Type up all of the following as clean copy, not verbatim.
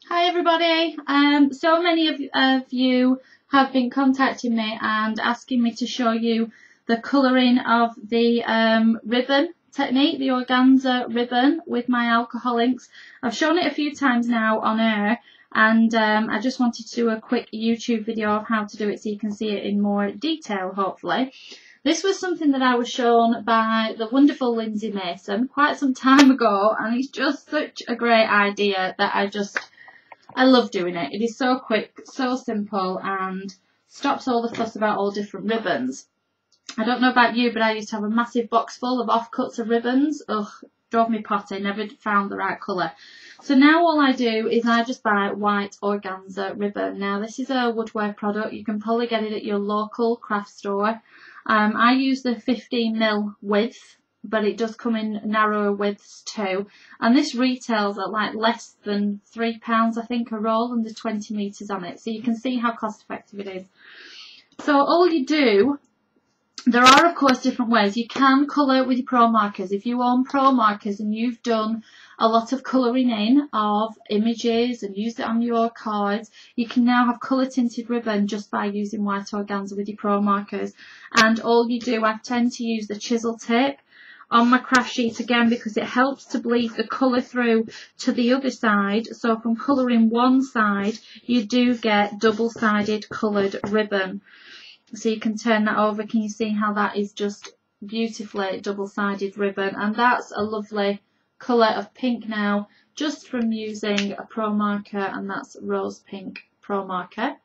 Hi everybody. So many of you have been contacting me and asking me to show you the colouring of the ribbon technique, the organza ribbon with my alcohol inks. I've shown it a few times now on air, and I just wanted to do a quick YouTube video of how to do it so you can see it in more detail, hopefully. This was something that I was shown by the wonderful Lindsay Mason quite some time ago, and it's just such a great idea that I love doing it. It is so quick, so simple, and stops all the fuss about all different ribbons. I don't know about you, but I used to have a massive box full of offcuts of ribbons. Ugh, drove me potty, never found the right colour. So now all I do is I just buy white organza ribbon. Now this is a woodwork product. You can probably get it at your local craft store. I use the 15mm width, but it does come in narrower widths too. And this retails at like less than £3, I think, a roll, and there's 20 metres on it. So you can see how cost effective it is. So all you do, there are of course different ways. You can colour with your pro markers. If you own pro markers and you've done a lot of colouring in of images and used it on your cards, you can now have colour tinted ribbon just by using white organza with your pro markers. And all you do, I tend to use the chisel tip on my craft sheet again because it helps to bleed the colour through to the other side. So from colouring one side, you do get double-sided coloured ribbon. So you can turn that over. Can you see how that is just beautifully double-sided ribbon? And that's a lovely colour of pink now, just from using a pro marker, and that's rose pink pro marker.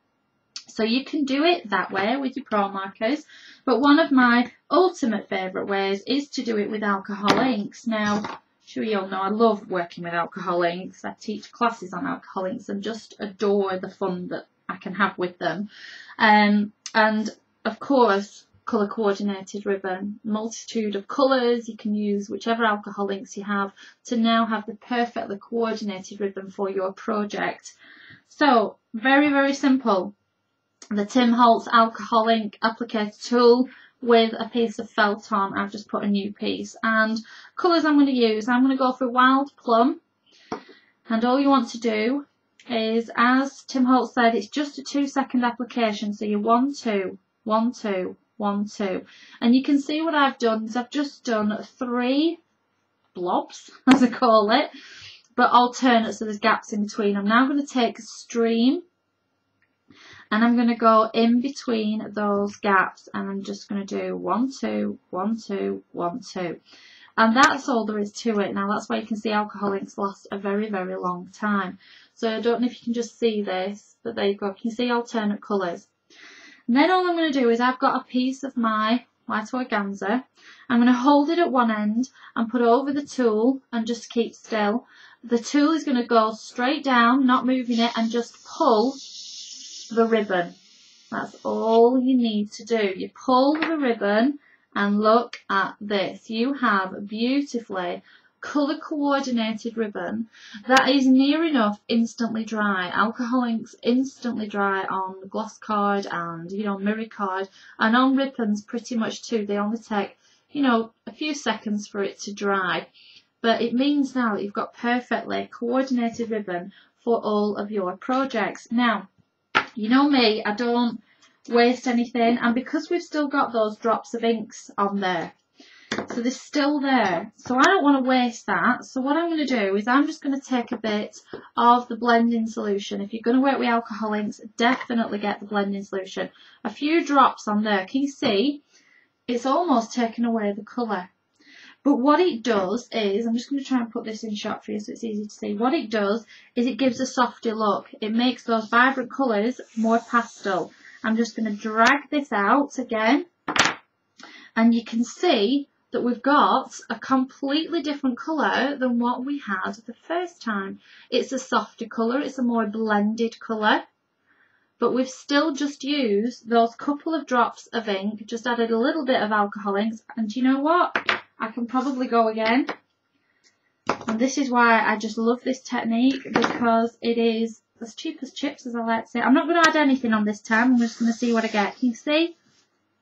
So you can do it that way with your pro markers, but one of my ultimate favourite ways is to do it with alcohol inks. Now, I'm sure you all know I love working with alcohol inks. I teach classes on alcohol inks and just adore the fun that I can have with them. And of course, colour coordinated ribbon, multitude of colours. You can use whichever alcohol inks you have to now have the perfectly coordinated ribbon for your project. So very, very simple. The Tim Holtz alcohol ink applicator tool with a piece of felt on. I've just put a new piece, and colours I'm going to use, I'm going to go for Wild Plum, and all you want to do is, as Tim Holtz said, it's just a 2-second application. So you 1, 2, 1, 2, 1, 2, and you can see what I've done is I've just done 3 blobs, as I call it, but alternate, so there's gaps in between. I'm now going to take a stream and I'm going to go in between those gaps, and I'm just going to do 1, 2, 1, 2, 1, 2. And that's all there is to it. Now that's why you can see alcohol inks last a very, very long time. So I don't know if you can just see this, but there you go. You can see alternate colours. And then all I'm going to do is I've got a piece of my white organza. I'm going to hold it at one end and put it over the tool and just keep still. The tool is going to go straight down, not moving it, and just pull the ribbon. That's all you need to do. You pull the ribbon, and look at this. You have beautifully colour coordinated ribbon that is near enough instantly dry. Alcohol inks instantly dry on gloss card and, you know, mirror card, and on ribbons pretty much too. They only take, you know, a few seconds for it to dry. But it means now that you've got perfectly coordinated ribbon for all of your projects. Now, you know me, I don't waste anything, and because we've still got those drops of inks on there, so they're still there, so I don't want to waste that. So what I'm going to do is I'm just going to take a bit of the blending solution. If you're going to work with alcohol inks, definitely get the blending solution. A few drops on there. Can you see? It's almost taken away the colour. But what it does is, I'm just going to try and put this in shot for you so it's easy to see. What it does is it gives a softer look. It makes those vibrant colours more pastel. I'm just going to drag this out again, and you can see that we've got a completely different colour than what we had the first time. It's a softer colour, it's a more blended colour, but we've still just used those couple of drops of ink, just added a little bit of alcohol inks, and you know what? I can probably go again. And this is why I just love this technique, because it is as cheap as chips, as I like to say. I'm not going to add anything on this time. I'm just going to see what I get. Can you see?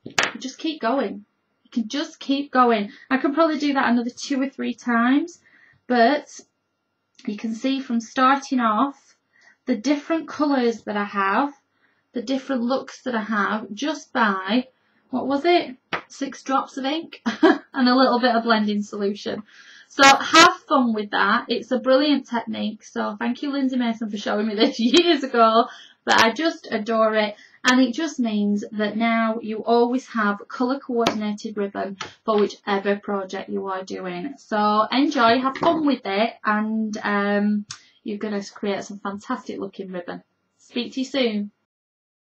You just keep going. You can just keep going. I could probably do that another 2 or 3 times, but you can see from starting off the different colours that I have, the different looks that I have, just by, what was it, 6 drops of ink and a little bit of blending solution. So have fun with that. It's a brilliant technique. So thank you, Lindsay Mason, for showing me this years ago. But I just adore it. And it just means that now you always have colour coordinated ribbon for whichever project you are doing. So enjoy, have fun with it, and you're going to create some fantastic looking ribbon. Speak to you soon.